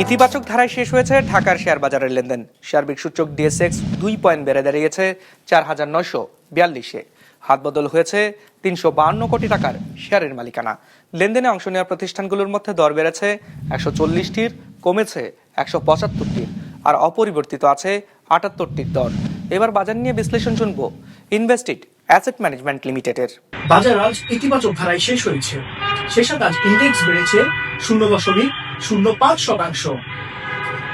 ইতিবাচক ধারায় শেষ হয়েছে ঢাকার শেয়ার বাজারের লেনদেন। সার্বিক সূচক ডিএসএক্স 2 পয়েন্ট বেড়ে দাঁড়িয়েছে 4,942-এ। হাতবদল হয়েছে 352 কোটি টাকার শেয়ারের মালিকানা। লেনদেনে অংশ নেওয়া প্রতিষ্ঠানগুলোর মধ্যে দর বেড়েছে 140টির, কমেছে 175টির, আর অপরিবর্তিত আছে 78টির দর। এবার বাজার নিয়ে বিশ্লেষণ শুনব ইনভেস্টিড অ্যাসেট ম্যানেজমেন্ট লিমিটেডের। বাজার আজ ইতিবাচক ধারায় শেষ হয়েছে। শেষে আজ ইন্ডেক্স বেড়েছে 0.05%।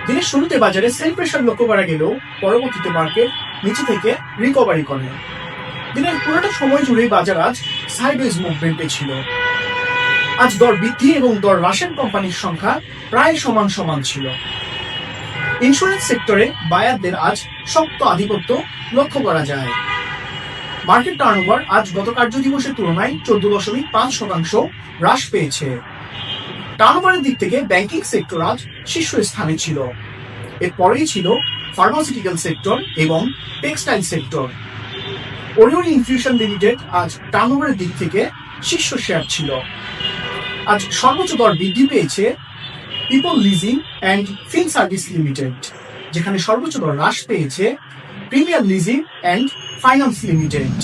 দিনের শুরুতে বাজারে সেল প্রেসার লক্ষ্য করা গেলেও পরবর্তীতে মার্কেট নিচে থেকে রিকভারি করে। দিনের পুরোটা সময় জুড়েই বাজার আজ সাইডওয়েজ মুভমেন্টে ছিল। আজ দর বৃদ্ধি এবং দর হ্রাসের কোম্পানির সংখ্যা প্রায় সমান সমান ছিল। ইন্স্যুরেন্স সেক্টরে বায়ারদের আজ শক্ত আধিপত্য লক্ষ্য করা যায়। মার্কেট টার্নওভার আজ গত কার্য দিবসের তুলনায় 14.5% হ্রাস পেয়েছে। টার্নওভারের দিক থেকে ব্যাংকিং সেক্টর আজ শীর্ষস্থানে ছিল। এরপরেই ছিল ফার্মাসিউটিক্যাল সেক্টর এবং textile sector. Orion infusion limited আজ টার্নওভারের দিক থেকে শীর্ষ শেয়ার ছিল। আজ সর্বোচ্চ দর বৃদ্ধি পেয়েছে people leasing and fin service limited, যেখানে সর্বোচ্চ দর হ্রাস পেয়েছে premier leasing and finance limited.